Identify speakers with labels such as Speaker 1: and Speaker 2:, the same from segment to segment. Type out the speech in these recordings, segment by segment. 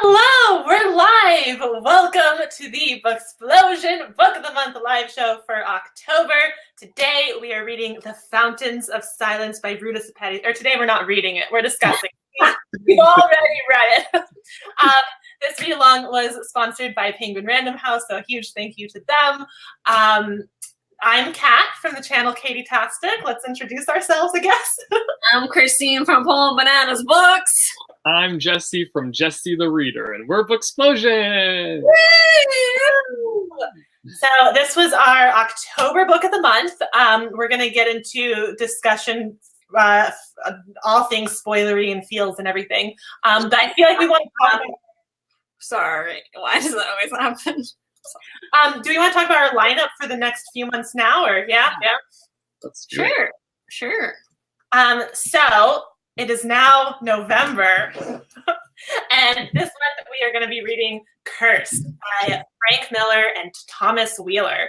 Speaker 1: Hello, we're live. Welcome to the Booksplosion Book of the Month live show for October. Today we are reading The Fountains of Silence by Brutus Petty. Or today we're not reading it, we're discussing. We've already read it. This read along was sponsored by Penguin Random House, so a huge thank you to them. I'm Kat from the channel Katie Tastic. Let's introduce ourselves, I guess.
Speaker 2: I'm Christine from Pulling Bananas Books.
Speaker 3: I'm Jesse from Jesse the Reader, and we're Booksplosion!
Speaker 1: So this was our October book of the month. We're going to get into discussion, all things spoilery and feels and everything. But I feel like we want to talk about...
Speaker 2: Sorry, why does that always happen?
Speaker 1: Do we want to talk about our lineup for the next few months now, or yeah?
Speaker 3: Let's do it.
Speaker 2: Sure.
Speaker 1: So it is now November, and this month we are going to be reading Cursed by Frank Miller and Thomas Wheeler.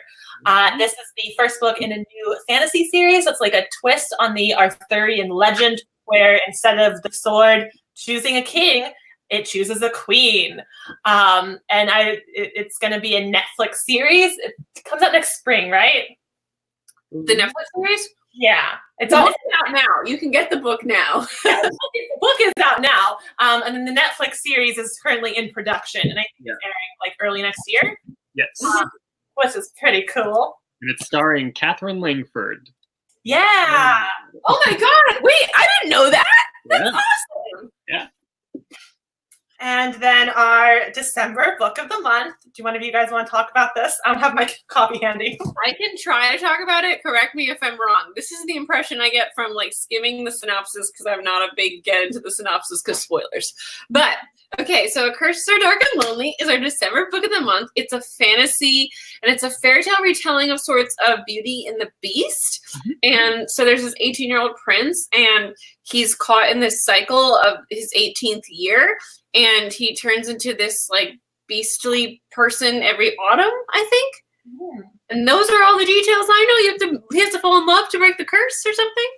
Speaker 1: This is the first book in a new fantasy series. It's like a twist on the Arthurian legend, where instead of the sword choosing a king, it chooses a queen. It's going to be a Netflix series. It comes out next spring, right?
Speaker 2: The Netflix series?
Speaker 1: Yeah.
Speaker 2: It's all out now. You can get the book now.
Speaker 1: The book is out now. And then the Netflix series is currently in production. And I think it's airing like early next year.
Speaker 3: Yes.
Speaker 1: Which is pretty cool.
Speaker 3: And it's starring Catherine Langford.
Speaker 1: Yeah.
Speaker 2: Oh my God. Wait, I didn't know that. That's awesome.
Speaker 3: Yeah.
Speaker 1: And then our December book of the month. Do one of you guys want to talk about this? I don't have my copy handy.
Speaker 2: I can try to talk about it. Correct me if I'm wrong. This is the impression I get from like skimming the synopsis, because I'm not a big get into the synopsis because spoilers. But okay, so A Curse So Dark and Lonely is our December book of the month. It's a fantasy, and it's a fairy tale retelling of sorts of Beauty and the Beast. And so there's this 18-year-old prince, and he's caught in this cycle of his 18th year. And he turns into this like beastly person every autumn, I think. Yeah. And those are all the details I know. He has to fall in love to break the curse or something.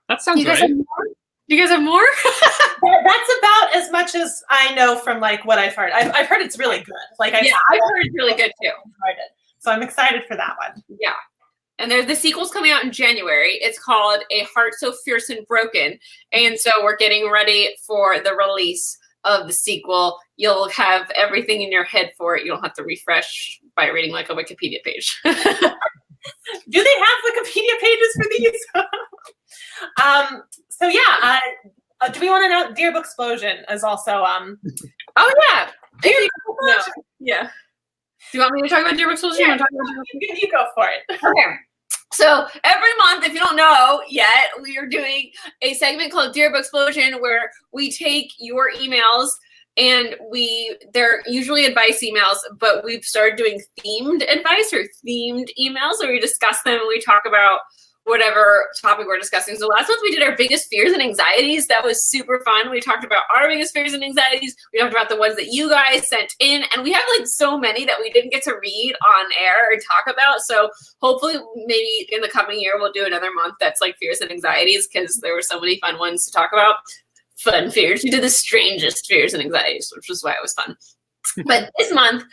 Speaker 3: That sounds right.
Speaker 2: Do you guys have more?
Speaker 1: That's about as much as I know from like what I've heard. I've heard it's really good. I've heard
Speaker 2: it's really good too.
Speaker 1: So I'm excited for that one.
Speaker 2: Yeah. And the sequel's coming out in January. It's called A Heart So Fierce and Broken. And so we're getting ready for the release of the sequel. You'll have everything in your head for it. You don't have to refresh by reading like a Wikipedia page.
Speaker 1: Do they have Wikipedia pages for these? So yeah, do we want to know Dear Booksplosion is also
Speaker 2: Oh yeah. Yeah. Do you want me to talk about Dear Booksplosion?
Speaker 1: Yeah, you go for it.
Speaker 2: Okay. So every month, if you don't know yet, we are doing a segment called Dear Booksplosion, where we take your emails, and they're usually advice emails, but we've started doing themed advice or themed emails where we discuss them and we talk about whatever topic we're discussing. So last month we did our biggest fears and anxieties. That was super fun. We talked about our biggest fears and anxieties. We talked about the ones that you guys sent in, and we have like so many that we didn't get to read on air or talk about. So hopefully maybe in the coming year we'll do another month that's like fears and anxieties, because there were so many fun ones to talk about. Fun fears. We did the strangest fears and anxieties, which was why it was fun. But this month,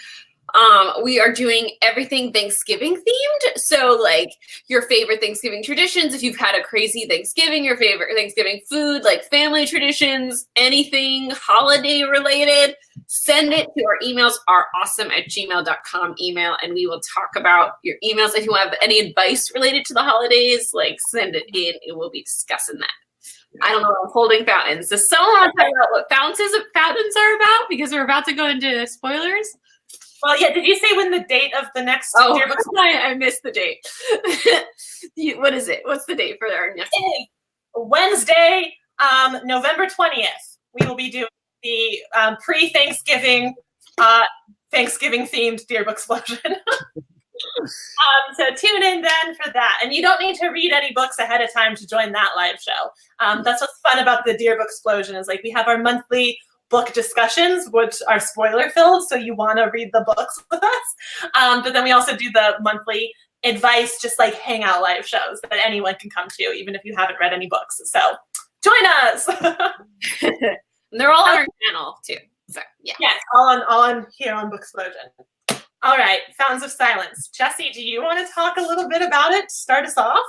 Speaker 2: we are doing everything Thanksgiving themed. So like your favorite Thanksgiving traditions, if you've had a crazy Thanksgiving, your favorite Thanksgiving food, like family traditions, anything holiday related, send it to our emails, areawesome@gmail.com email, and we will talk about your emails. If you have any advice related to the holidays, like send it in and we'll be discussing that. I don't know, I'm holding fountains. Does someone want to talk about what fountains are about? Because we're about to go into spoilers.
Speaker 1: Well, yeah, did you say when the date of the next Dear Book?
Speaker 2: I missed the date. What is it? What's the date for our next?
Speaker 1: Wednesday, November 20th. We will be doing the pre-Thanksgiving, Thanksgiving-themed Dear Booksplosion. So tune in then for that. And you don't need to read any books ahead of time to join that live show. That's what's fun about the Dear Booksplosion is like we have our monthly book discussions, which are spoiler filled, so you want to read the books with us. But then we also do the monthly advice, just like hangout live shows that anyone can come to, even if you haven't read any books. So join us.
Speaker 2: And they're all on our channel too. So yeah.
Speaker 1: Yes, all on here on Booksplosion. All right, Fountains of Silence. Jesse, do you want to talk a little bit about it? Start us off.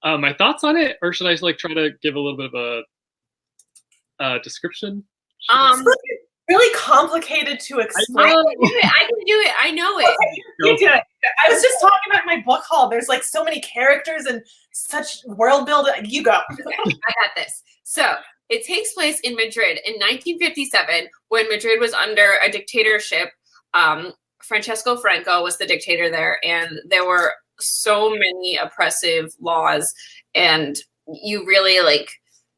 Speaker 3: My thoughts on it, or should I like try to give a little bit of a description?
Speaker 1: It's really complicated to explain.
Speaker 2: I can do it. I know it.
Speaker 1: Okay, you do it. I was just talking about my book haul. There's like so many characters and such world building. You go.
Speaker 2: Okay, I got this. So it takes place in Madrid in 1957 when Madrid was under a dictatorship. Francesco Franco was the dictator there, and there were so many oppressive laws, and you really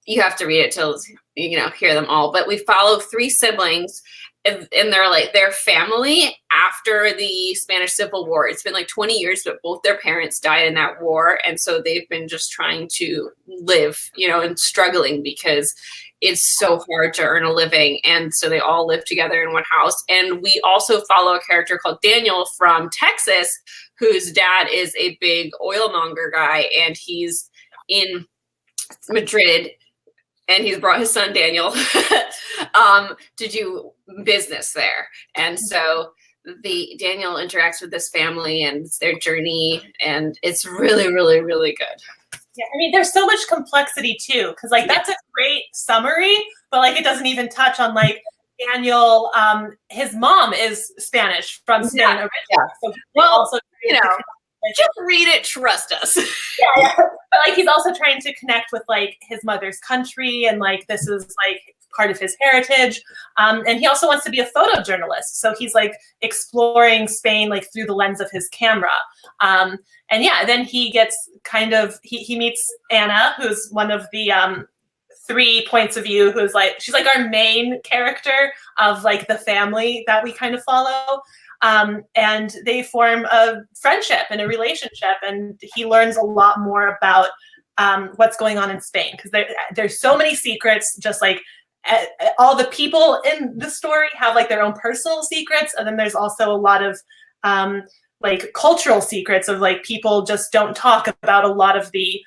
Speaker 2: you have to read it to hear them all. But we follow three siblings and they're their family after the Spanish Civil War. It's been 20 years, but both their parents died in that war, and so they've been just trying to live, and struggling because it's so hard to earn a living. And so they all live together in one house. And we also follow a character called Daniel from Texas, whose dad is a big oilmonger guy, and he's in Madrid, and he's brought his son Daniel to do business there. And so Daniel interacts with this family and it's their journey, and it's really, really, really good.
Speaker 1: Yeah, I mean, there's so much complexity too, because that's a great summary, but it doesn't even touch on Daniel. His mom is Spanish from Spain originally. Yeah. So also
Speaker 2: just read it, trust us.
Speaker 1: Yeah. But he's also trying to connect with his mother's country, and this is part of his heritage. And he also wants to be a photojournalist. So he's exploring Spain through the lens of his camera. And yeah, then he gets he meets Anna, who's one of the 3 points of view, who's she's our main character of the family that we kind of follow. And they form a friendship and a relationship, and he learns a lot more about what's going on in Spain, because there's so many secrets, just all the people in the story have their own personal secrets, and then there's also a lot of cultural secrets of people just don't talk about a lot of the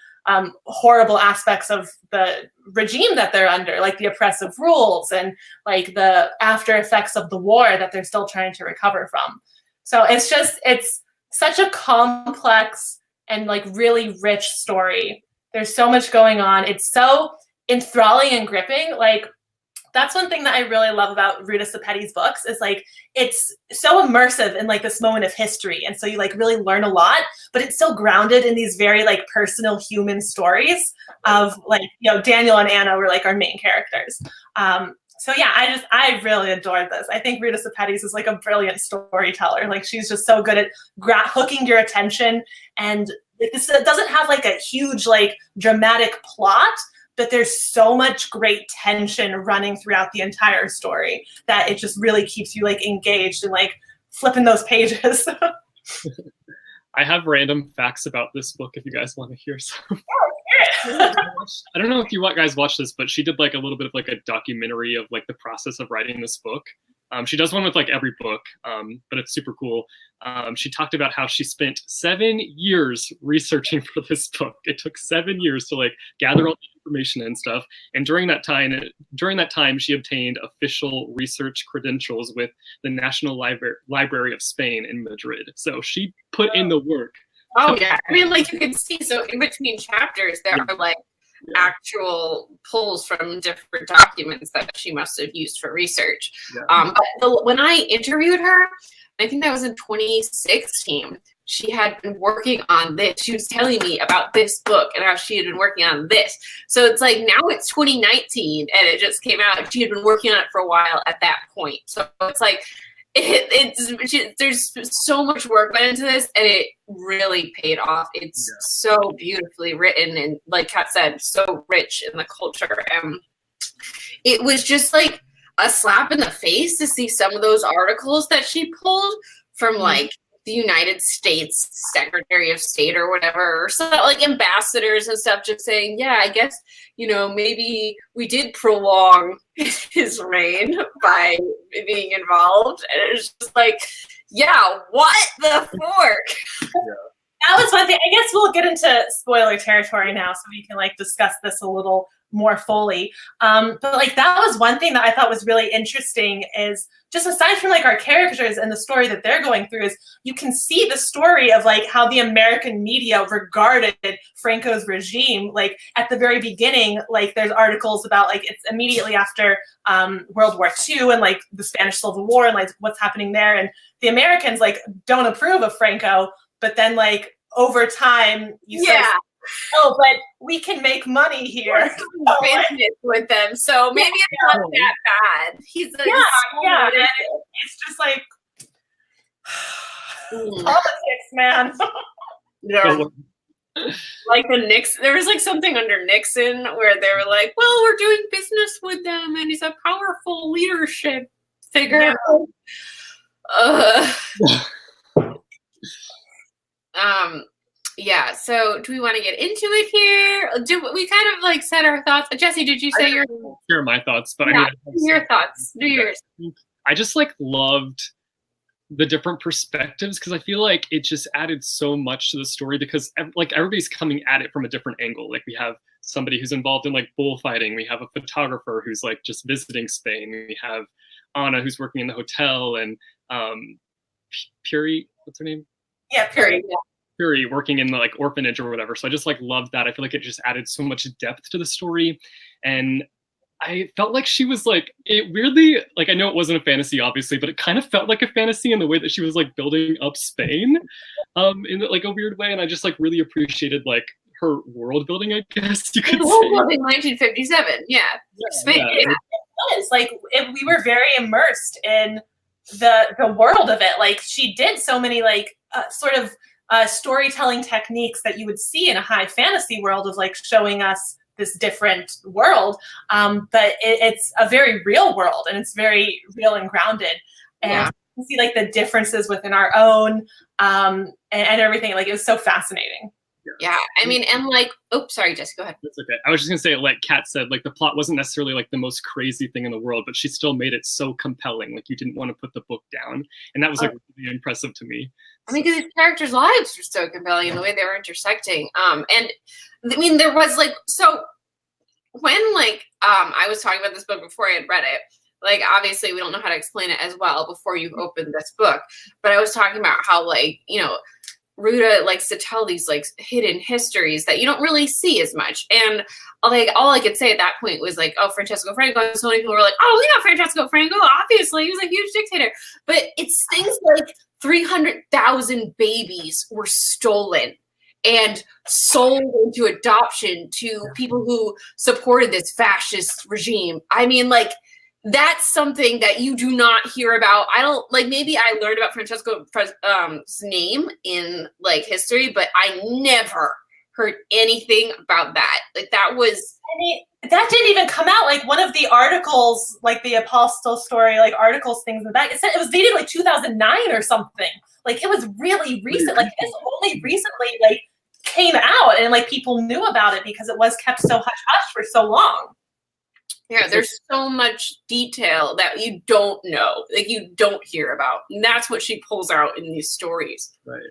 Speaker 1: horrible aspects of the regime that they're under, the oppressive rules and the after effects of the war that they're still trying to recover from. So it's such a complex and really rich story. There's so much going on. It's so enthralling and gripping. That's one thing that I really love about Ruta Sepetys books is it's so immersive in this moment of history. And so you really learn a lot, but it's so grounded in these very personal human stories of Daniel and Anna were our main characters. So yeah, I really adored this. I think Ruta Sepetys is a brilliant storyteller. She's just so good at hooking your attention. And this doesn't have a huge dramatic plot, but there's so much great tension running throughout the entire story that it just really keeps you engaged and flipping those pages.
Speaker 3: I have random facts about this book if you guys want to hear some.
Speaker 1: Oh,
Speaker 3: I don't know if you guys watched this, but she did a little bit of a documentary of the process of writing this book. She does one with every book, but it's super cool. She talked about how she spent 7 years researching for this book. It took 7 years to gather all the information and stuff. And during that time, she obtained official research credentials with the National Library of Spain in Madrid. So she put in the work.
Speaker 2: Oh yeah, I mean, you can see. So in between chapters, there are actual pulls from different documents that she must have used for research. Yeah. But when I interviewed her, I think that was in 2016, she had been working on this. She was telling me about this book and how she had been working on this. So it's now it's 2019 and it just came out. She had been working on it for a while at that point. So it's there's so much work went into this, and it really paid off. It's so beautifully written, and like Kat said, so rich in the culture. And it was just a slap in the face to see some of those articles that she pulled from the United States Secretary of State or whatever, or some ambassadors and stuff, just saying, yeah, I guess, maybe we did prolong his reign by being involved. And it's just yeah, what the fork?
Speaker 1: That was one thing. I guess we'll get into spoiler territory now, so we can discuss this a little more fully. But like that was one thing that I thought was really interesting is just aside from like our characters and the story that they're going through is you can see the story of like how the American media regarded Franco's regime. Like at the very beginning, like there's articles about like it's immediately after World War II and like the Spanish Civil War and like what's happening there. And the Americans like don't approve of Franco, but then like over time you start oh, but we can make money here.
Speaker 2: Business with them, so maybe it's not that bad. He's a
Speaker 1: and it's just like politics, man.
Speaker 2: Yeah. Like the Nixon, there was like something under Nixon where they were like, "Well, we're doing business with them, and he's a powerful leadership figure." Yeah. So, do we want to get into it here? Do we kind of like said our thoughts? Jesse, did you say your?
Speaker 3: Share my thoughts, but
Speaker 2: yeah,
Speaker 3: I mean,
Speaker 2: your thoughts. Do yours.
Speaker 3: I just like loved the different perspectives because I feel like it just added so much to the story because like everybody's coming at it from a different angle. Like we have somebody who's involved in like bullfighting. We have a photographer who's like just visiting Spain. We have Anna who's working in the hotel and Puri, what's her name?
Speaker 1: Yeah, Puri.
Speaker 3: Puri working in the like orphanage or whatever. So I just like loved that. I feel like it just added so much depth to the story. And I felt like she was like, it weirdly, like I know it wasn't a fantasy obviously, but it kind of felt like a fantasy in the way that she was like building up Spain in like a weird way. And I just like really appreciated like her world building, I guess you could say.
Speaker 2: World building 1957, yeah. Spain, yeah.
Speaker 1: It's like we were very immersed in the world of it. Like she did so many like sort of storytelling techniques that you would see in a high fantasy world of like showing us this different world. But it's a very real world and it's very real and grounded. And you see like the differences within our own and everything. Like it was so fascinating.
Speaker 2: Yeah, I mean, and like, oh, sorry, Jess, go ahead.
Speaker 3: That's okay. I was just gonna say, like Kat said, like the plot wasn't necessarily like the most crazy thing in the world, but she still made it so compelling. Like you didn't want to put the book down, and that was like really impressive to me.
Speaker 2: I mean, because his characters' lives were so compelling in the way they were intersecting. And I mean, there was like, so when like I was talking about this book before I had read it. Like, obviously, we don't know how to explain it as well before you've opened this book, but I was talking about how like Ruta likes to tell these like hidden histories that you don't really see as much. And like all I could say at that point was like, oh, Francesco Franco. And so many people were like, oh, we know Francesco Franco. Obviously, he was a huge dictator. But it's things like 300,000 babies were stolen and sold into adoption to people who supported this fascist regime. I mean, like, that's something that you do not hear about. I don't like, maybe I learned about Francesco's name in like history, but I never heard anything about that. Like that was,
Speaker 1: I mean, that didn't even come out. Like one of the articles, like the Apostle story, like articles, things like that. It said it was dated like 2009 or something. Like it was really recent. Like this only recently like came out and like people knew about it because it was kept so hush hush for so long.
Speaker 2: Yeah, there's so much detail that you don't know, like you don't hear about. And that's what she pulls out in these stories.
Speaker 3: Right.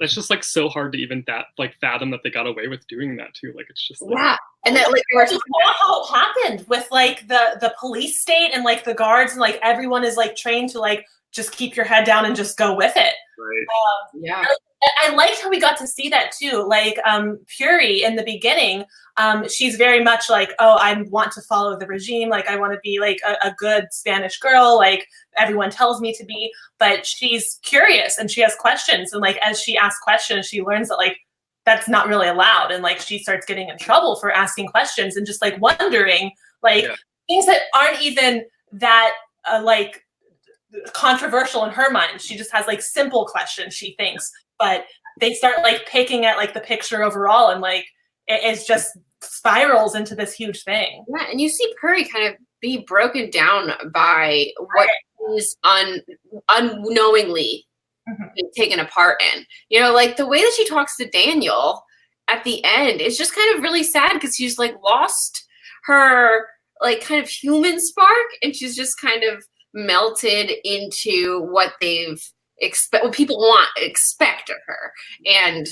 Speaker 3: It's just like so hard to even fathom that they got away with doing that too. Like it's just like,
Speaker 2: and that like
Speaker 1: we're talking about how it happened with like the police state and like the guards and like everyone is like trained to like just keep your head down and just go with it.
Speaker 3: Right.
Speaker 1: I liked how we got to see that too. Like Puri in the beginning, she's very much like, oh, I want to follow the regime. Like I want to be like a good Spanish girl, like everyone tells me to be. But she's curious and she has questions. And like as she asks questions, she learns that like that's not really allowed. And like she starts getting in trouble for asking questions and just like wondering like things that aren't even that like controversial in her mind. She just has like simple questions she thinks. But they start like picking at like the picture overall and like it's just spirals into this huge thing.
Speaker 2: Yeah, and you see Puri kind of be broken down by what he's unknowingly taken apart in. You know, like the way that she talks to Daniel at the end is just kind of really sad because she's like lost her like kind of human spark and she's just kind of melted into what what people expect of her, and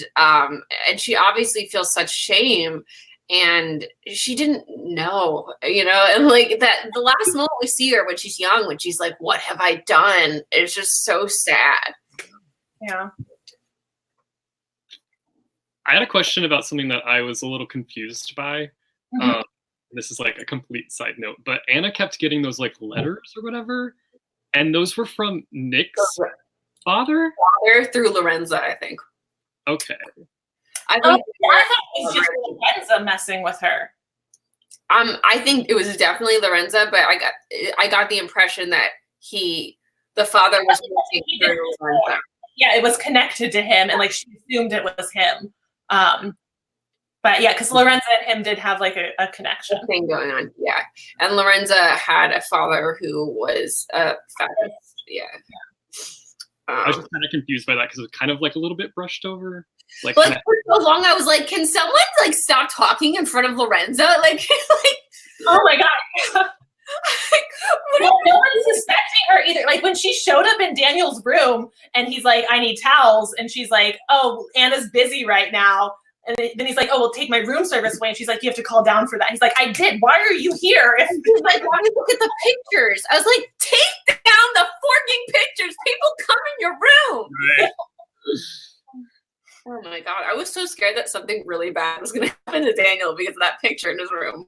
Speaker 2: she obviously feels such shame, and she didn't know, you know, and like that the last moment we see her when she's young, when she's like, what have I done? It's just so sad.
Speaker 1: Yeah.
Speaker 3: I had a question about something that I was a little confused by.
Speaker 1: Mhm.
Speaker 3: This is like a complete side note, but Anna kept getting those like letters or whatever, and those were from Nick's father?
Speaker 2: Through Lorenza, I think.
Speaker 3: Okay.
Speaker 2: I
Speaker 1: Oh,
Speaker 2: think
Speaker 1: I thought it was just Lorenza messing with her.
Speaker 2: I think it was definitely Lorenza, but I got the impression that the father was looking through Lorenza.
Speaker 1: Yeah, it was connected to him, and like she assumed it was him. But yeah, because Lorenza and him did have like a connection.
Speaker 2: Thing going on, yeah. And Lorenza had a father who was a feminist, yeah.
Speaker 3: I was just kind of confused by that because it was kind of like a little bit brushed over. Like
Speaker 2: for so long, I was like, can someone like stop talking in front of Lorenza? Like
Speaker 1: oh my god. Well, no one's suspecting her either. Like when she showed up in Daniel's room and he's like, I need towels, and she's like, oh, Anna's busy right now. And then he's like, oh, well, take my room service away. And she's like, you have to call down for that. He's like, I did. Why are you here?
Speaker 2: He's like, why do you look at the pictures? I was like, take down the forking pictures. People come in your room.
Speaker 3: Right.
Speaker 2: Oh my god, I was so scared that something really bad was going to happen to Daniel because of that picture in his room.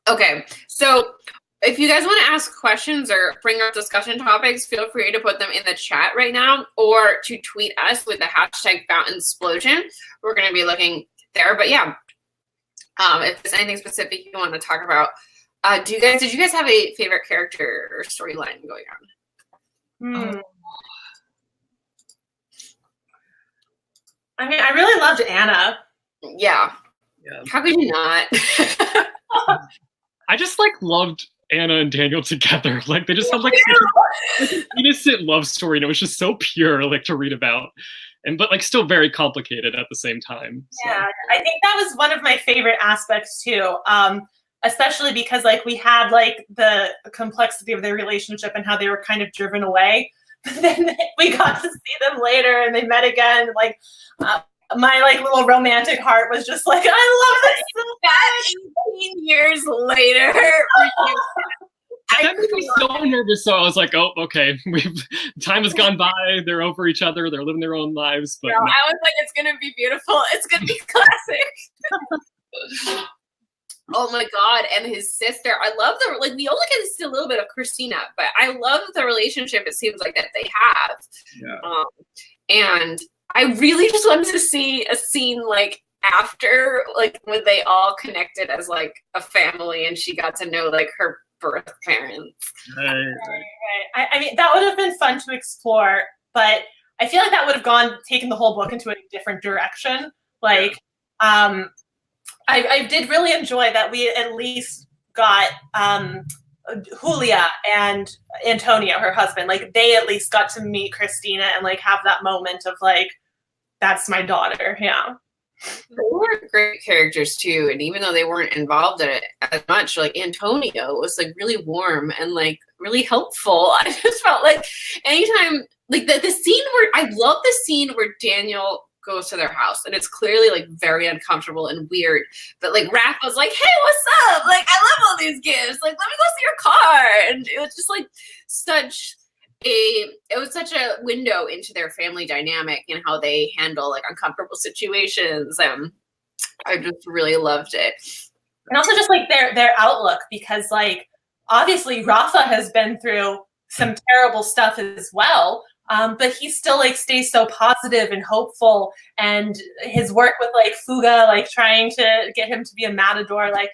Speaker 2: Okay, so if you guys want to ask questions or bring up discussion topics, feel free to put them in the chat right now or to tweet us with the hashtag FountainSplosion. We're going to be looking there. But yeah, if there's anything specific you want to talk about, did you guys have a favorite character or storyline going on?
Speaker 1: I mean, I really loved Anna.
Speaker 2: Yeah. How could you not?
Speaker 3: I just like loved Anna and Daniel together. Like they just had like such an innocent love story, and it was just so pure, like to read about, but like still very complicated at the same time. So.
Speaker 1: Yeah, I think that was one of my favorite aspects too. Especially because like we had like the complexity of their relationship and how they were kind of driven away. But then we got to see them later, and they met again. Like my like little romantic heart was just like, I love this so much.
Speaker 2: 18 years later.
Speaker 3: That made me so nervous. So I was like, oh, okay. Time has gone by. They're over each other. They're living their own lives. But
Speaker 2: no, I was like, it's gonna be beautiful. It's gonna be classic. Oh my god, and his sister. I love like we only get to see a little bit of Christina, but I love the relationship it seems like that they have. Yeah. And I really just wanted to see a scene like after, like when they all connected as like a family and she got to know like her birth parents.
Speaker 3: Right.
Speaker 1: I mean, that would have been fun to explore, but I feel like that would have taken the whole book into a different direction. Like, I did really enjoy that we at least got Julia and Antonio, her husband, like they at least got to meet Christina and like have that moment of like, that's my daughter. Yeah.
Speaker 2: They were great characters too, and even though they weren't involved in it as much, like Antonio was like really warm and like really helpful. I just felt like anytime, like the scene where I love the scene where Daniel goes to their house and it's clearly like very uncomfortable and weird, but like Raph was like, hey, what's up? Like, I love all these gifts. Like, let me go see your car. And it was just like it was such a window into their family dynamic and how they handle like uncomfortable situations. And I just really loved it.
Speaker 1: And also just like their outlook, because like obviously Rafa has been through some terrible stuff as well. But he still like stays so positive and hopeful, and his work with like Fuga, like trying to get him to be a matador. Like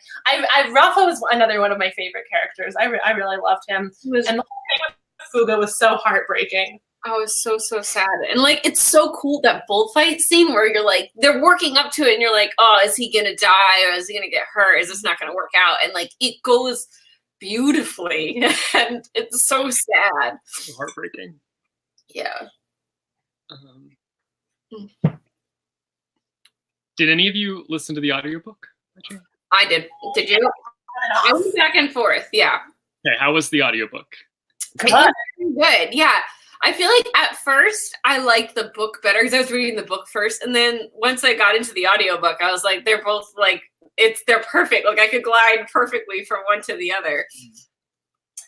Speaker 1: Rafa was another one of my favorite characters. I really loved him. And the whole thing with Fuga was so heartbreaking.
Speaker 2: I was so sad. And like, it's so cool that bullfight scene where you're like, they're working up to it and you're like, oh, is he going to die or is he going to get hurt? Is this not going to work out? And like, it goes beautifully and it's so sad.
Speaker 3: So heartbreaking.
Speaker 2: Yeah.
Speaker 3: Did any of you listen to the audiobook?
Speaker 2: I did. Did you? I went back and forth. Yeah.
Speaker 3: Okay. How was the audiobook?
Speaker 2: Good. Yeah. I feel like at first I liked the book better because I was reading the book first, and then once I got into the audiobook, I was like, they're both like they're perfect. Like I could glide perfectly from one to the other.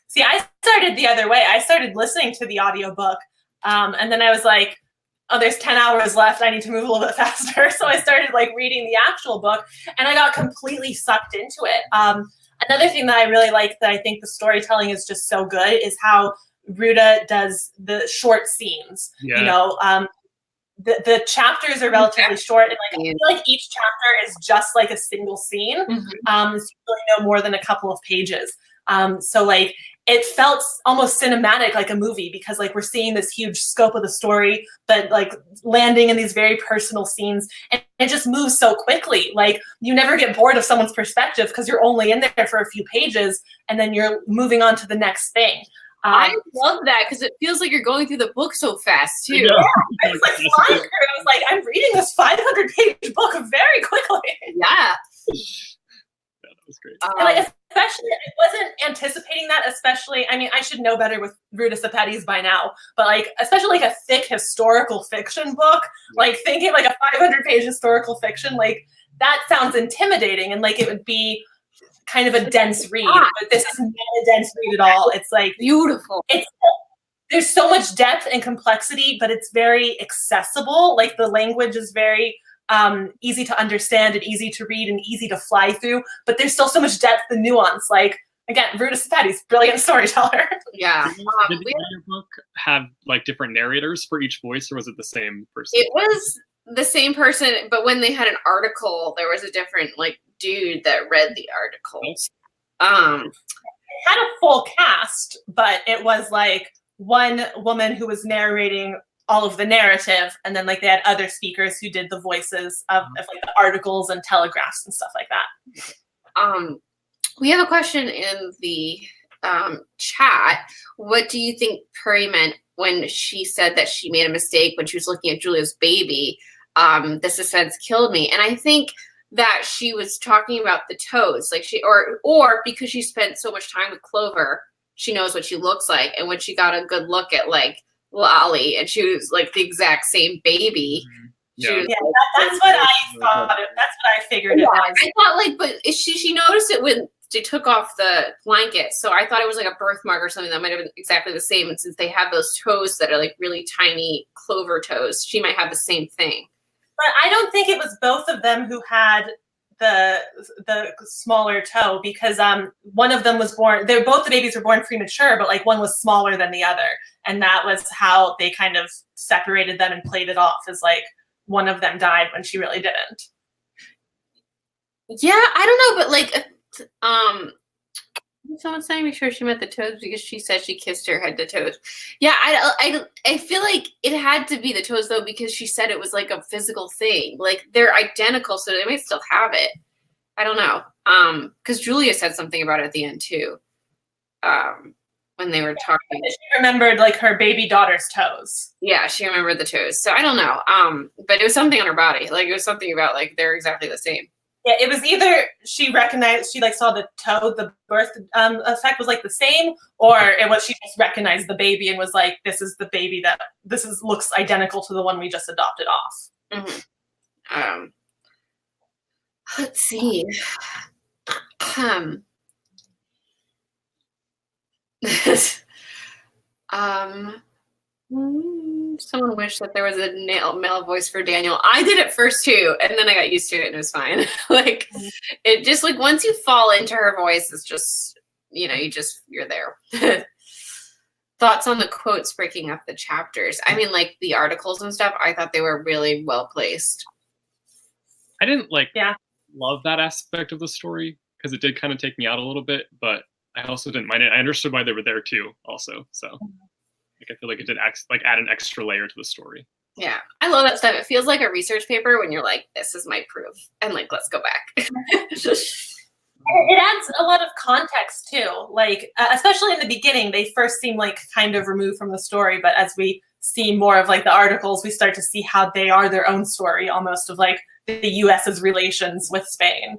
Speaker 1: See, I started the other way. I started listening to the audiobook, and then I was like, oh, there's 10 hours left. I need to move a little bit faster. So I started like reading the actual book, and I got completely sucked into it. Another thing that I really like that I think the storytelling is just so good is how Ruta does the short scenes.
Speaker 3: Yeah.
Speaker 1: You know, the chapters are relatively short, and like I feel like each chapter is just like a single scene. So you really know more than a couple of pages. So like it felt almost cinematic, like a movie, because like we're seeing this huge scope of the story, but like landing in these very personal scenes, and it just moves so quickly. Like you never get bored of someone's perspective because you're only in there for a few pages, and then you're moving on to the next thing.
Speaker 2: I love that because it feels like you're going through the book so fast too.
Speaker 1: Yeah, I was like flying through. I was like, I'm reading this 500-page book very quickly.
Speaker 2: Yeah.
Speaker 3: That was great.
Speaker 1: And like, especially, I wasn't anticipating that, especially, I mean, I should know better with Ruta Sepetys by now, but like, especially like a thick historical fiction book, like thinking like a 500-page historical fiction, like that sounds intimidating, and like it would be kind of a dense read, but this is not a dense read at all. It's like
Speaker 2: beautiful.
Speaker 1: There's so much depth and complexity, but it's very accessible. Like the language is very easy to understand and easy to read and easy to fly through, but there's still so much depth and nuance. Like again, Ruta Sepetys, brilliant storyteller.
Speaker 2: Yeah.
Speaker 3: Did the audiobook have like different narrators for each voice, or was it the same person?
Speaker 2: It was the same person, but when they had an article, there was a different like dude that read the articles. It
Speaker 1: had a full cast, but it was like one woman who was narrating all of the narrative, and then like they had other speakers who did the voices of like the articles and telegraphs and stuff like that.
Speaker 2: We have a question in the chat. What do you think Prairie meant when she said that she made a mistake when she was looking at Julia's baby? The suspense killed me. And I think that she was talking about the toes, like she, or because she spent so much time with Clover, she knows what she looks like. And when she got a good look at like Lolly, and she was like the exact same baby.
Speaker 3: Yeah,
Speaker 1: that's what I thought. That's what I figured it was.
Speaker 2: I thought like, but she noticed it when they took off the blanket. So I thought it was like a birthmark or something that might have been exactly the same. And since they have those toes that are like really tiny Clover toes, she might have the same thing.
Speaker 1: But I don't think it was both of them who had the smaller toe, because one of them was born, both the babies were born premature, but like one was smaller than the other, and that was how they kind of separated them and played it off as like one of them died when she really didn't.
Speaker 2: Yeah, I don't know, but like someone saying make sure she met the toes because she said she kissed her head to toes. Yeah, I feel like it had to be the toes though, because she said it was like a physical thing. Like they're identical, so they might still have it. I don't know. Because Julia said something about it at the end too. When they were talking.
Speaker 1: She remembered like her baby daughter's toes.
Speaker 2: Yeah, she remembered the toes. So I don't know. But it was something on her body. Like it was something about like they're exactly the same.
Speaker 1: Yeah, it was either she recognized, she like saw the toe, the birth effect was like the same, or it was she just recognized the baby and was like, this is the baby that looks identical to the one we just adopted off.
Speaker 2: Mm-hmm. Let's see. Someone wished that there was a male voice for Daniel. I did it first too, and then I got used to it and it was fine. Like it just like once you fall into her voice, it's just, you know, you're there. Thoughts on the quotes breaking up the chapters? I mean, like the articles and stuff, I thought they were really well placed.
Speaker 3: I didn't love that aspect of the story because it did kind of take me out a little bit, but I also didn't mind it. I understood why they were there too, also. So like I feel like it did add an extra layer to the story.
Speaker 2: Yeah, I love that stuff. It feels like a research paper when you're like, this is my proof, and like, let's go back.
Speaker 1: It adds a lot of context too. Like, especially in the beginning, they first seem like kind of removed from the story, but as we see more of like the articles, we start to see how they are their own story, almost of like the U.S.'s relations with Spain.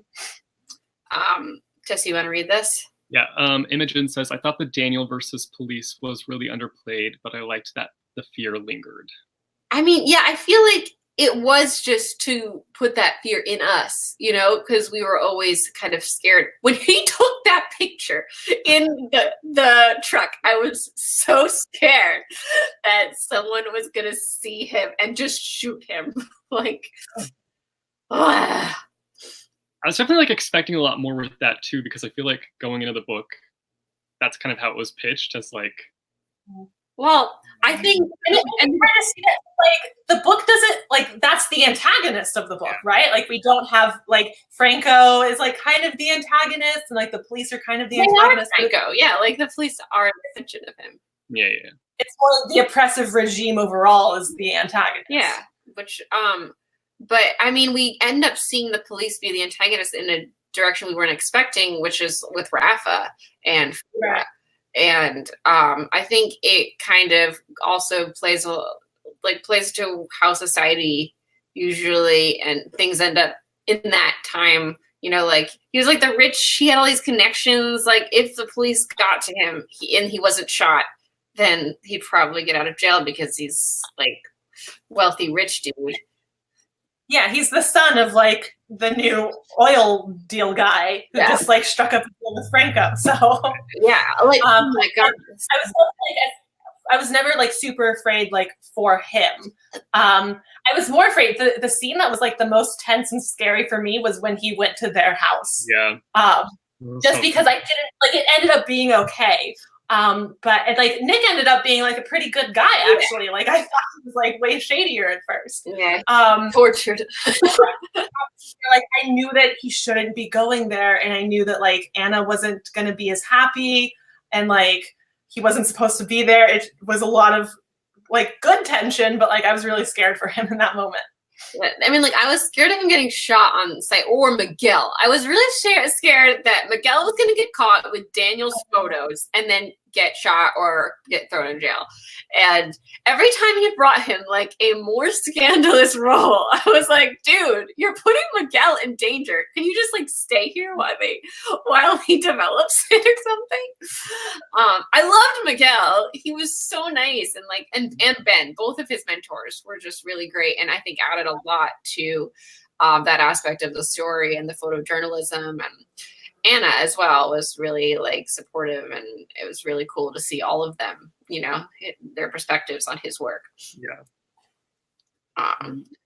Speaker 2: Jesse, you want to read this?
Speaker 3: Yeah, Imogen says, I thought the Daniel versus police was really underplayed, but I liked that the fear lingered.
Speaker 2: I mean, yeah, I feel like it was just to put that fear in us, you know, because we were always kind of scared. When he took that picture in the truck, I was so scared that someone was going to see him and just shoot him. Like,
Speaker 3: I was definitely like expecting a lot more with that too, because I feel like going into the book, that's kind of how it was pitched as like.
Speaker 2: Well, I think,
Speaker 1: and to see that, like, the book doesn't, like, that's the antagonist of the book, right? Like, we don't have, like, Franco is, like, kind of the antagonist, and, like, the police are kind of the antagonist.
Speaker 2: Franco, yeah, like, the police are an extension of him.
Speaker 3: Yeah, yeah.
Speaker 1: It's more the oppressive regime overall is the antagonist.
Speaker 2: Yeah, which, but, I mean, we end up seeing the police be the antagonist in a direction we weren't expecting, which is with Rafa and
Speaker 1: Right.
Speaker 2: And I think it kind of also plays to how society usually and things end up in that time. You know, like he was like the rich. He had all these connections. Like if the police got to him and he wasn't shot, then he'd probably get out of jail because he's like wealthy rich dude.
Speaker 1: Yeah, he's the son of like the new oil deal guy who just like struck up a deal with Franco. So
Speaker 2: yeah, like oh my god,
Speaker 1: I was never like super afraid like for him. I was more afraid. The scene that was like the most tense and scary for me was when he went to their house.
Speaker 3: Yeah.
Speaker 1: Just because I didn't like it ended up being okay. But like Nick ended up being like a pretty good guy actually. Yeah. Like I thought he was like way shadier at first.
Speaker 2: Yeah. Tortured.
Speaker 1: Like I knew that he shouldn't be going there, and I knew that like Anna wasn't gonna be as happy, and like he wasn't supposed to be there. It was a lot of like good tension, but like I was really scared for him in that moment.
Speaker 2: I mean, like, I was scared of him getting shot on site, or Miguel. I was really scared that Miguel was going to get caught with Daniel's photos and then get shot or get thrown in jail. And every time he brought him, like, a more scandalous role, I was like, dude, you're putting Miguel in danger. Can you just, like, stay here while he develops it or something? I loved Miguel. He was so nice. And, like, and Ben, both of his mentors were just really great. And I think added a lot to that aspect of the story and the photojournalism. And Anna as well was really like supportive, and it was really cool to see all of them, you know, their perspectives on his work.
Speaker 3: Yeah.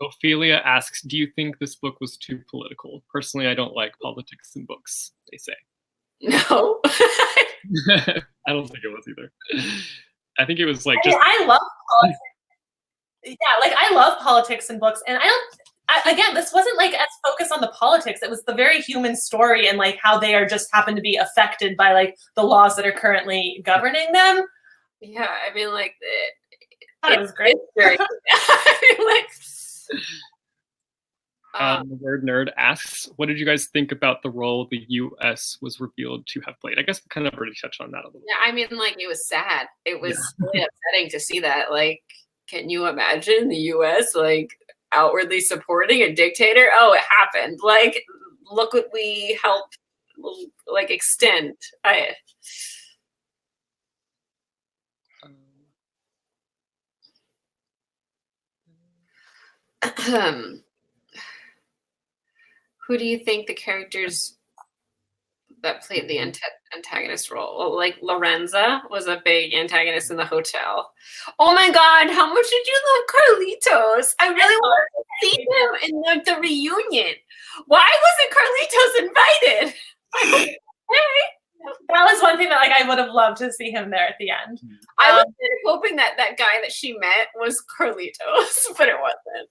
Speaker 3: Ophelia asks, do you think this book was too political? Personally, I don't like politics in books, they say.
Speaker 2: No.
Speaker 3: I don't think it was either. I think it was like just
Speaker 1: I love politics. Yeah, like I love politics in books, and again, this wasn't like as focused on the politics. It was the very human story and like how they are just happen to be affected by like the laws that are currently governing them.
Speaker 2: Yeah, I mean, like
Speaker 1: it was great.
Speaker 2: I mean, like,
Speaker 3: the word nerd asks, what did you guys think about the role the U.S. was revealed to have played? I guess we kind of already touched on that a little.
Speaker 2: Yeah, I mean, like it was sad. It was really upsetting to see that. Like, can you imagine the U.S. like outwardly supporting a dictator? Oh, it happened. Like, look what we helped like extend. Who do you think the characters that played the antagonist role? Well, like Lorenza was a big antagonist in the hotel. Oh my god, how much did you love Carlitos? I really wanted to see him in the reunion. Why wasn't Carlitos invited?
Speaker 1: That was one thing that like I would have loved to see him there at the end.
Speaker 2: I was hoping that that guy that she met was Carlitos, but it wasn't.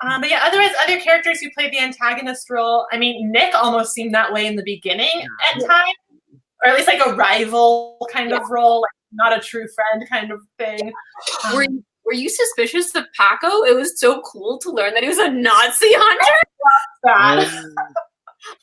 Speaker 1: But yeah, otherwise, other characters who played the antagonist role, I mean, Nick almost seemed that way in the beginning at times, or at least like a rival kind of role, like not a true friend kind of thing.
Speaker 2: Were you suspicious of Paco? It was so cool to learn that he was a Nazi hunter.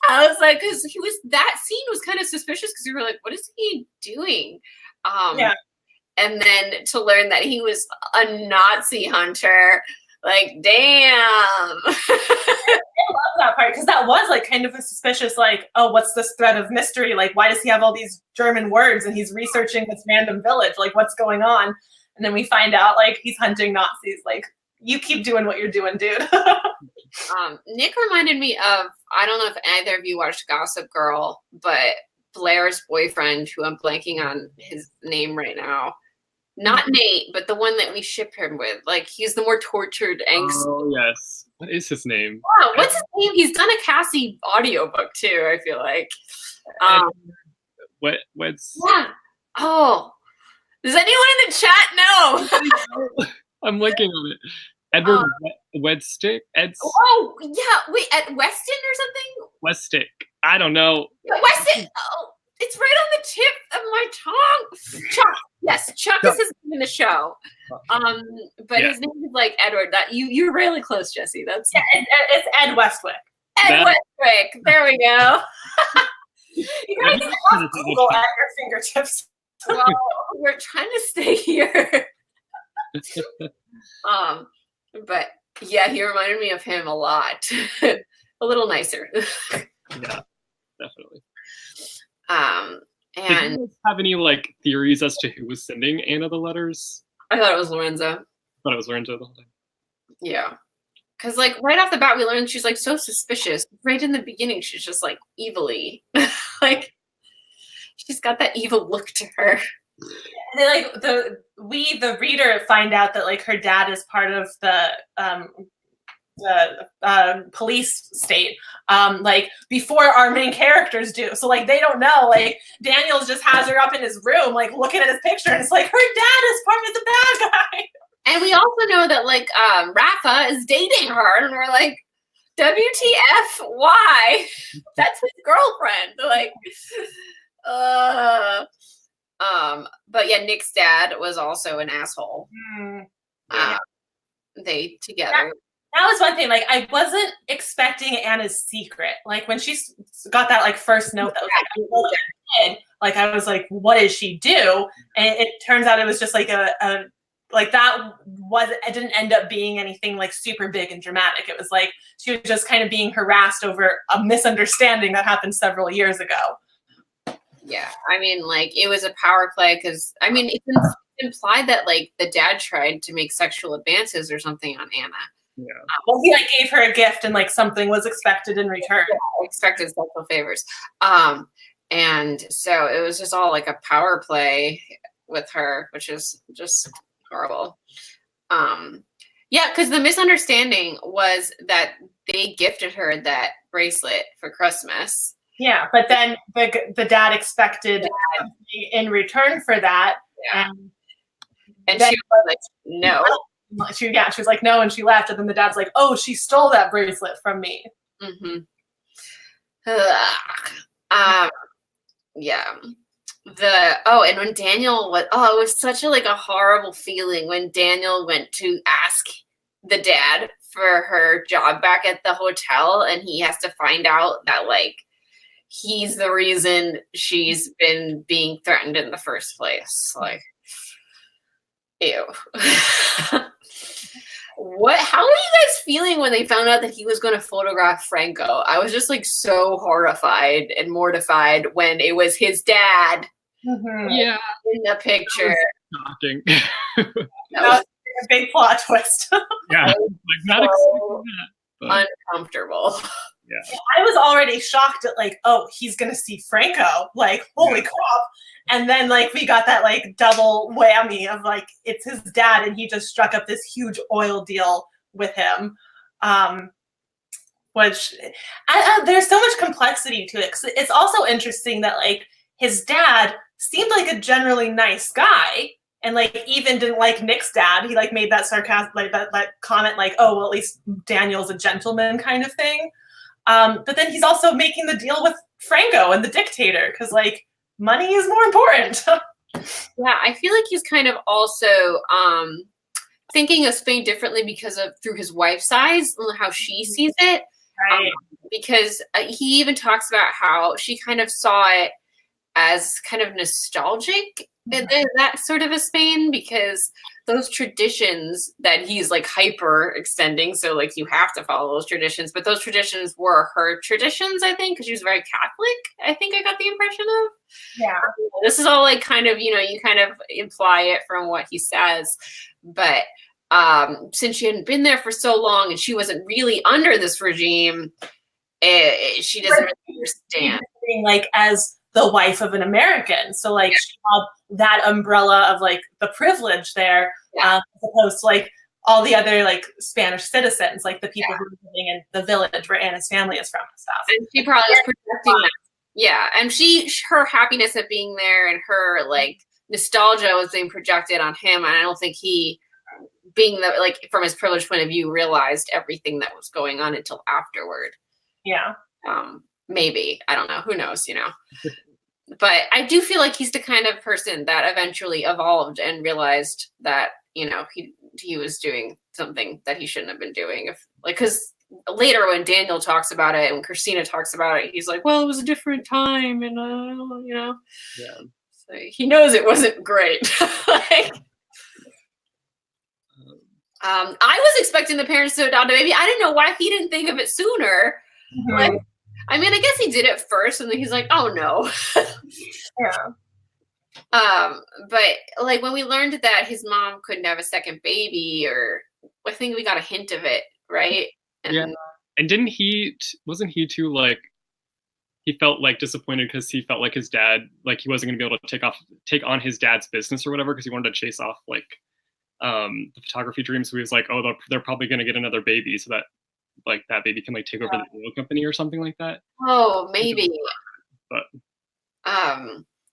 Speaker 2: I was like, because that scene was kind of suspicious because you were like, what is he doing? And then to learn that he was a Nazi hunter. Like, damn.
Speaker 1: I love that part because that was like kind of a suspicious, like, oh, what's this thread of mystery? Like, why does he have all these German words and he's researching this random village? Like, what's going on? And then we find out like he's hunting Nazis. Like, you keep doing what you're doing, dude.
Speaker 2: Nick reminded me of, I don't know if either of you watched Gossip Girl, but Blair's boyfriend, who I'm blanking on his name right now. Not Nate, but the one that we ship him with. Like, he's the more tortured, angst.
Speaker 3: Oh, yes. What is his name?
Speaker 2: Wow, what's his name? He's done a Cassie audiobook too, I feel like.
Speaker 3: What's...
Speaker 2: Yeah. Oh. Does anyone in the chat know?
Speaker 3: I'm looking on it. Edward Wedstick?
Speaker 2: Oh, yeah. Wait, at Weston or something?
Speaker 3: Westick. I don't know.
Speaker 2: Weston. Oh, it's right on the tip of my tongue. Chuck. Yes, Chuck is his name in the show. But his name is like Edward. That you're really close, Jesse. That's
Speaker 1: it's Ed Westwick.
Speaker 2: Ed Westwick. There we go.
Speaker 1: You guys have Google at your fingertips.
Speaker 2: Well, we're trying to stay here. But yeah, he reminded me of him a lot. A little nicer.
Speaker 3: Yeah, definitely.
Speaker 2: And
Speaker 3: did you guys have any like theories as to who was sending Anna the letters?
Speaker 2: I thought it was Lorenzo.
Speaker 3: I thought it was Lorenzo the whole time.
Speaker 2: Yeah. Because, like, right off the bat, we learned she's, like, so suspicious. Right in the beginning, she's just, like, evilly. Like, she's got that evil look to her.
Speaker 1: And then, like, the reader, find out that, like, her dad is part of the police state, like, before our main characters do. So, like, they don't know. Like, Daniels just has her up in his room, like, looking at his picture, and it's like, her dad is part of the bad guy.
Speaker 2: And we also know that, like, Rafa is dating her, and we're like, WTF? Why? That's his girlfriend. Like, but yeah, Nick's dad was also an asshole. They together.
Speaker 1: That was one thing. Like, I wasn't expecting Anna's secret. Like, when she got that, like, first note that was like, I was like, what does she do? And it turns out it was just like it didn't end up being anything like super big and dramatic. It was like she was just kind of being harassed over a misunderstanding that happened several years ago.
Speaker 2: Yeah, I mean, like, it was a power play because, I mean, it's implied that, like, the dad tried to make sexual advances or something on Anna.
Speaker 3: Yeah.
Speaker 1: Well, he, like, gave her a gift and, like, something was expected in return.
Speaker 2: Yeah, expected sexual favors. And so it was just all, like, a power play with her, which is just horrible. Yeah, because the misunderstanding was that they gifted her that bracelet for Christmas.
Speaker 1: Yeah, but then the dad expected something in return for that.
Speaker 2: Yeah. And she was like, no.
Speaker 1: She was like, no, and she left. And then the dad's like, oh, she stole that bracelet from me.
Speaker 2: Mm-hmm. Yeah. And when Daniel it was such a, like, a horrible feeling when Daniel went to ask the dad for her job back at the hotel, and he has to find out that, like, he's the reason she's been being threatened in the first place. Like, ew. How were you guys feeling when they found out that he was going to photograph Franco? I was just, like, so horrified and mortified when it was his dad.
Speaker 1: Mm-hmm.
Speaker 2: Yeah, in the picture.
Speaker 3: Shocking.
Speaker 1: That was a big plot twist.
Speaker 3: Yeah, like, not expecting that. But...
Speaker 2: uncomfortable.
Speaker 3: Yeah.
Speaker 1: I was already shocked at, like, oh, he's gonna see Franco. Like, holy crap. And then, like, we got that, like, double whammy of, like, it's his dad, and he just struck up this huge oil deal with him. Which, there's so much complexity to it. 'Cause it's also interesting that, like, his dad seemed like a generally nice guy, and, like, even didn't like Nick's dad. He, like, made that sarcastic, like, that comment, like, oh, well, at least Daniel's a gentleman kind of thing. But then he's also making the deal with Franco and the dictator, because, like, money is more important.
Speaker 2: Yeah, I feel like he's kind of also thinking of Spain differently because of through his wife's eyes and how she sees it.
Speaker 1: Right.
Speaker 2: Because he even talks about how she kind of saw it as kind of nostalgic that sort of a Spain, because those traditions that he's like hyper extending, so like you have to follow those traditions, but those traditions were her traditions, I think, because she was very Catholic. I think I got the impression of.
Speaker 1: Yeah.
Speaker 2: This is all like kind of, you kind of imply it from what he says, but since she hadn't been there for so long and she wasn't really under this regime, she doesn't really understand.
Speaker 1: Like as the wife of an American, so like she had that umbrella of like the privilege there, as opposed to like all the other like Spanish citizens, like the people who were living in the village where Anna's family is from and stuff.
Speaker 2: And she probably was projecting that. Yeah, and her happiness of being there and her like nostalgia was being projected on him, and I don't think he, being the like from his privileged point of view, realized everything that was going on until afterward.
Speaker 1: Yeah.
Speaker 2: Maybe, I don't know, who knows, but I do feel like he's the kind of person that eventually evolved and realized that he was doing something that he shouldn't have been doing. Because later when Daniel talks about it and Christina talks about it, he's like, well, it was a different time, and
Speaker 3: Yeah.
Speaker 2: So he knows it wasn't great. I was expecting the parents to adopt a baby. I didn't know why he didn't think of it sooner.
Speaker 1: Mm-hmm.
Speaker 2: Like, I mean, I guess he did it first, and then he's like, "Oh no."
Speaker 1: Yeah.
Speaker 2: But like when we learned that his mom couldn't have a second baby, or I think we got a hint of it, right?
Speaker 3: And wasn't he too like, he felt like disappointed because he felt like his dad, like he wasn't gonna be able to take on his dad's business or whatever, because he wanted to chase off like the photography dream. So he was like, oh, they're probably gonna get another baby so that like that baby can like take over the oil company or something like that.
Speaker 2: Oh, maybe.
Speaker 3: But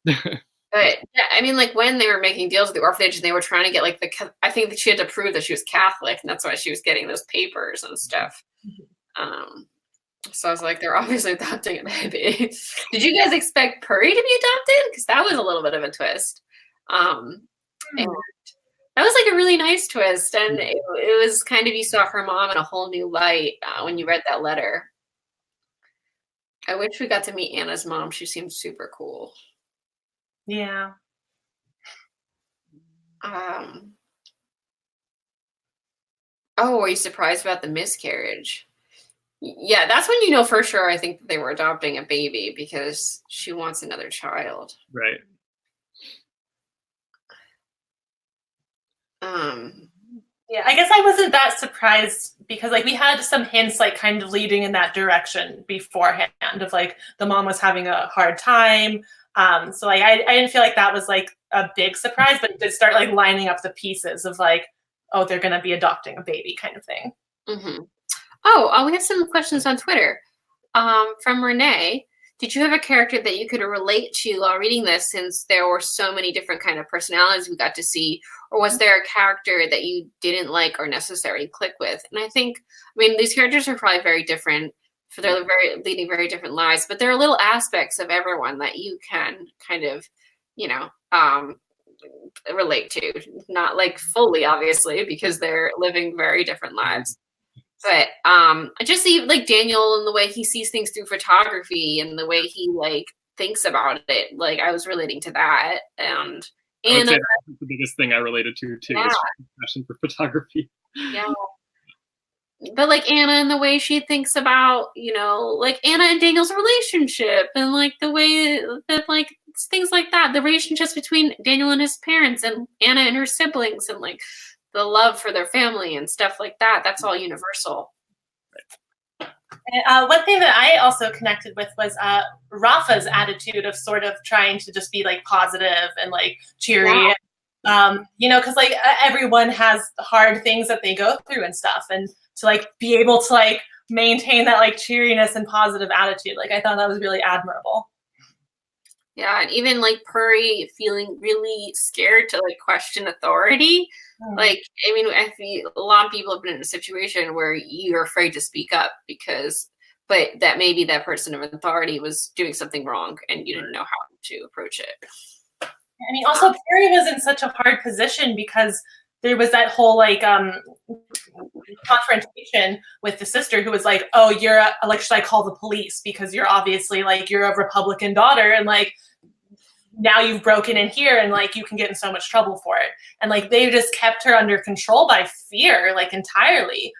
Speaker 2: but yeah, I mean, like when they were making deals with the orphanage and they were trying to get like I think that she had to prove that she was Catholic, and that's why she was getting those papers and stuff. So I was like, they're obviously adopting a baby. Did you guys expect Puri to be adopted? Because that was a little bit of a twist. And that was like a really nice twist, and it was kind of, you saw her mom in a whole new light when you read that letter. I wish we got to meet Anna's mom. She seems super cool.
Speaker 1: Yeah.
Speaker 2: Oh, were you surprised about the miscarriage? Yeah, that's when you know for sure, I think, they were adopting a baby, because she wants another child.
Speaker 3: Right.
Speaker 1: Yeah, I guess I wasn't that surprised, because like we had some hints like kind of leading in that direction beforehand of like the mom was having a hard time. So like I didn't feel like that was like a big surprise, but it did start like lining up the pieces of like, oh, they're gonna be adopting a baby kind of thing.
Speaker 2: Mm-hmm. Oh, we have some questions on Twitter from Renee. Did you have a character that you could relate to while reading this, since there were so many different kind of personalities we got to see? Or was there a character that you didn't like or necessarily click with? And I think, I mean, these characters are probably very different, for they're leading very different lives, but there are little aspects of everyone that you can kind of, relate to. Not like fully, obviously, because they're living very different lives. But I just see like Daniel and the way he sees things through photography and the way he like thinks about it. Like I was relating to that, and
Speaker 3: Anna, that's the biggest thing I related to too. Is passion for photography.
Speaker 2: Yeah. But like Anna and the way she thinks about, like Anna and Daniel's relationship, and like the way that like things like that, the relationships between Daniel and his parents, and Anna and her siblings, and like the love for their family and stuff like that. That's all universal.
Speaker 1: One thing that I also connected with was Rafa's attitude of sort of trying to just be like positive and like cheery. Yeah. Because like everyone has hard things that they go through and stuff, and to like be able to like maintain that like cheeriness and positive attitude, like I thought that was really admirable.
Speaker 2: Yeah, and even like Puri feeling really scared to like question authority. Like, I mean, I feel a lot of people have been in a situation where you're afraid to speak up but that maybe that person of authority was doing something wrong and you didn't know how to approach it.
Speaker 1: I mean, also Puri was in such a hard position because there was that whole like confrontation with the sister who was like, oh, like, should I call the police? Because you're obviously like, you're a Republican daughter, and like, now you've broken in here and like you can get in so much trouble for it. And like they just kept her under control by fear, like entirely.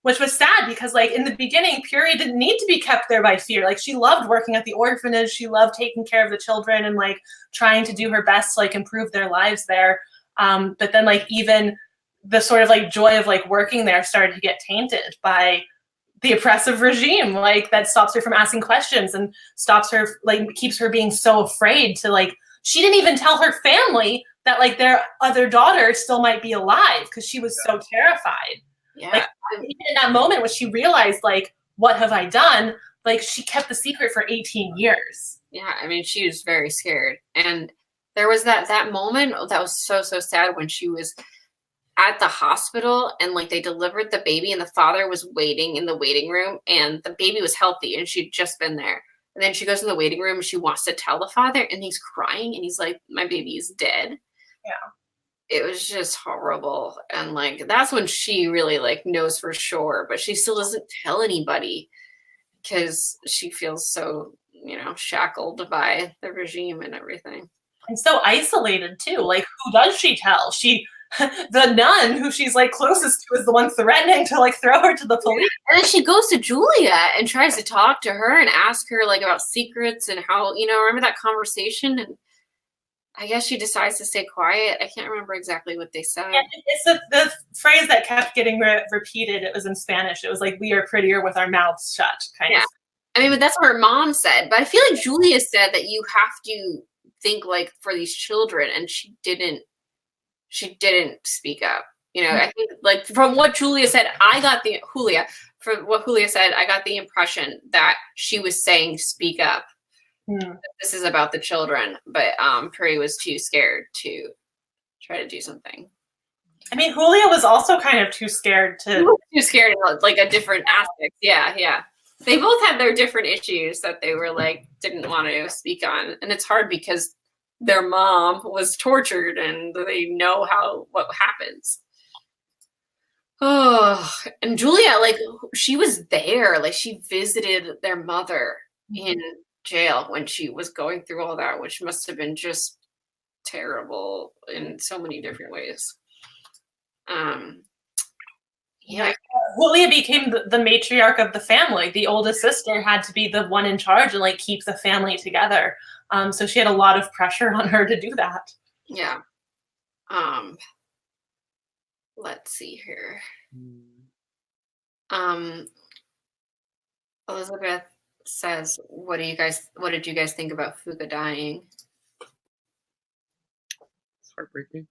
Speaker 1: Which was sad because like in the beginning, Puri didn't need to be kept there by fear. Like she loved working at the orphanage. She loved taking care of the children and like trying to do her best to like improve their lives there. But then like even the sort of like joy of like working there started to get tainted by the oppressive regime, like that stops her from asking questions and stops her, like keeps her being so afraid to like, she didn't even tell her family that like their other daughter still might be alive because she was so terrified.
Speaker 2: Yeah.
Speaker 1: Like even in that moment when she realized like, what have I done? Like she kept the secret for 18 years.
Speaker 2: Yeah, I mean, she was very scared. And there was that moment that was so sad when she was at the hospital and like they delivered the baby and the father was waiting in the waiting room and the baby was healthy and she'd just been there. And then she goes in the waiting room and she wants to tell the father and he's crying and he's like, my baby is dead.
Speaker 1: Yeah.
Speaker 2: It was just horrible. And like, that's when she really like knows for sure, but she still doesn't tell anybody because she feels so, you know, shackled by the regime and everything.
Speaker 1: And so isolated too. Like who does she tell? The nun who she's like closest to is the one threatening to like throw her to the police.
Speaker 2: And then she goes to Julia and tries to talk to her and ask her like about secrets and how, you know, remember that conversation? And I guess she decides to stay quiet. I can't remember exactly what they said.
Speaker 1: Yeah, it's the phrase that kept getting repeated. It was in Spanish. It was like, we are prettier with our mouths shut, kind of.
Speaker 2: I mean, but that's what her mom said. But I feel like Julia said that you have to think like for these children, and she didn't speak up. You know, I think like from what Julia said, from what Julia said, I got the impression that she was saying speak up. This is about the children, but Puri was too scared to try to do something.
Speaker 1: I mean, Julia was also kind of too scared
Speaker 2: like a different aspect. Yeah. They both had their different issues that they were like, didn't want to speak on. And it's hard because their mom was tortured and they know what happens. Oh, and Julia, like she was there, like she visited their mother in jail when she was going through all that, which must have been just terrible in so many different ways.
Speaker 1: Julia became the matriarch of the family. The oldest sister had to be the one in charge and like keep the family together. So she had a lot of pressure on her to do that.
Speaker 2: Yeah. Let's see here. Elizabeth says, what did you guys think about Fuga dying?
Speaker 3: It's heartbreaking.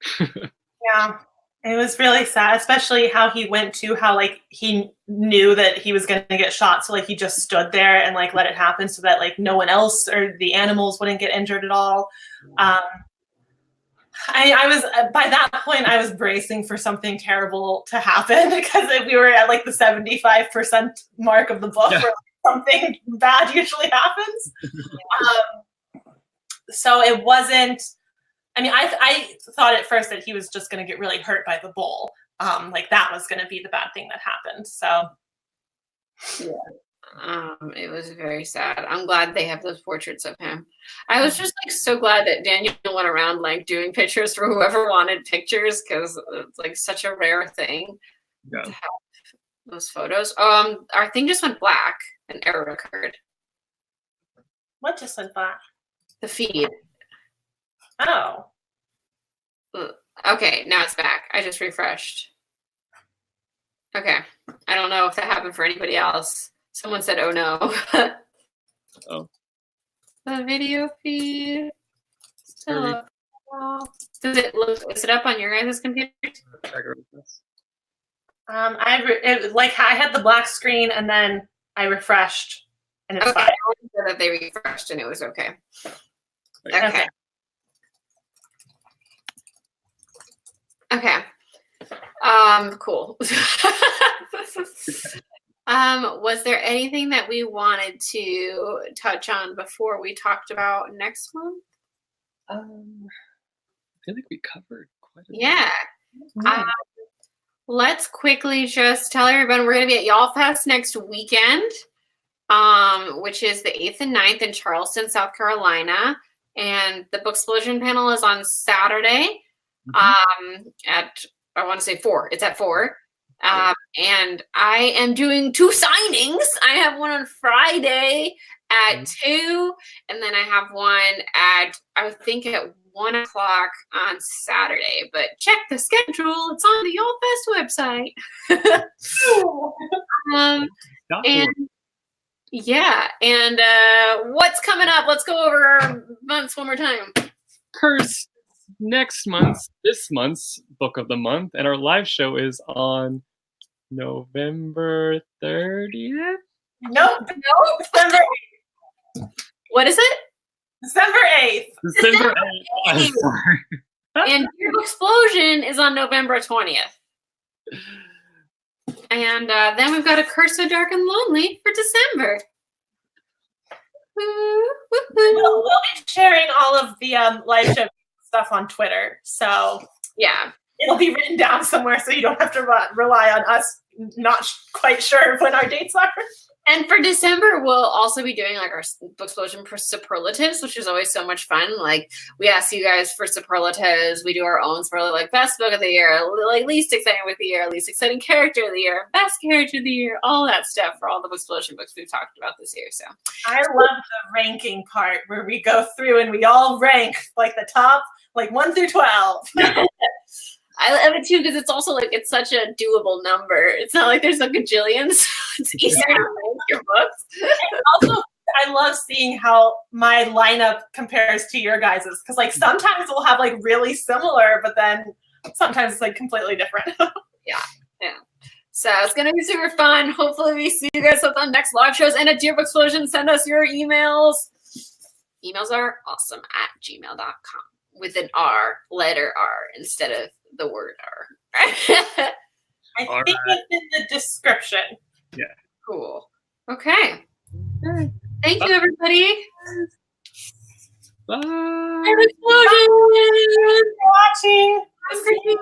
Speaker 1: Yeah. It was really sad, especially how he went to how like he knew that he was going to get shot. So like he just stood there and like let it happen so that like no one else or the animals wouldn't get injured at all. I was by that point I was bracing for something terrible to happen because we were at like the 75% mark of the book where like, something bad usually happens. So it wasn't. I mean, I thought at first that he was just going to get really hurt by the bull. Like that was going to be the bad thing that happened. So,
Speaker 2: yeah, it was very sad. I'm glad they have those portraits of him. I was just like so glad that Daniel went around like doing pictures for whoever wanted pictures because it's like such a rare thing to have those photos. Our thing just went black. An error occurred.
Speaker 1: What just went black?
Speaker 2: The feed.
Speaker 1: Oh.
Speaker 2: Okay, now it's back. I just refreshed. Okay. I don't know if that happened for anybody else. Someone said, oh no.
Speaker 3: Oh.
Speaker 2: The video feed. Still up. Is it up on your guys' computer?
Speaker 1: I had the black screen and then I refreshed and it's fine.
Speaker 2: I said that they refreshed and it was okay. Okay. Okay. Cool. Was there anything that we wanted to touch on before we talked about next month?
Speaker 3: I feel like we covered quite a bit.
Speaker 2: Yeah. Let's quickly just tell everyone we're going to be at Y'all Fest next weekend, which is the 8th and 9th in Charleston, South Carolina. And the Book Explosion panel is on Saturday at, I want to say 4. It's at 4. And I am doing 2 signings. I have one on Friday at 2, and then I have one at, I think at 1 o'clock on Saturday. But check the schedule. It's on the Y'all Fest website. And yeah, and what's coming up? Let's go over our months one more time.
Speaker 3: This month's book of the month, and our live show is on November 30th.
Speaker 1: Nope. December 8th.
Speaker 2: What is it?
Speaker 1: December 8th.
Speaker 3: December 8th. I'm sorry.
Speaker 2: And Dear Book Explosion is on November 20th. And then we've got A Curse So Dark and Lonely for December.
Speaker 1: We'll be sharing all of the live show stuff on Twitter. So
Speaker 2: yeah,
Speaker 1: it'll be written down somewhere so you don't have to rely on us not quite sure when our dates are.
Speaker 2: And for December, we'll also be doing like our Book Explosion superlatives, which is always so much fun. Like we ask you guys for superlatives. We do our own superlative, like best book of the year, like least exciting book of the year, least exciting character of the year, best character of the year, all that stuff for all the Book Explosion books we've talked about this year. So
Speaker 1: I love the ranking part where we go through and we all rank like the top, like 1 through 12.
Speaker 2: I love it too because it's also like it's such a doable number. It's not like there's a gajillion, so it's easier to rank your books.
Speaker 1: Also, I love seeing how my lineup compares to your guys's because like sometimes we'll have like really similar, but then sometimes it's like completely different.
Speaker 2: Yeah. So it's gonna be super fun. Hopefully we see you guys on next live shows and at Dear Book Explosion. Send us your emails. Emails are awesome@gmail.com with an R, letter R instead of the word R.
Speaker 1: I think it's in the description.
Speaker 3: Yeah.
Speaker 2: Cool. Okay. Thank you, everybody.
Speaker 3: Bye.
Speaker 2: Explosion.
Speaker 1: Thanks for watching.
Speaker 2: Have a great day.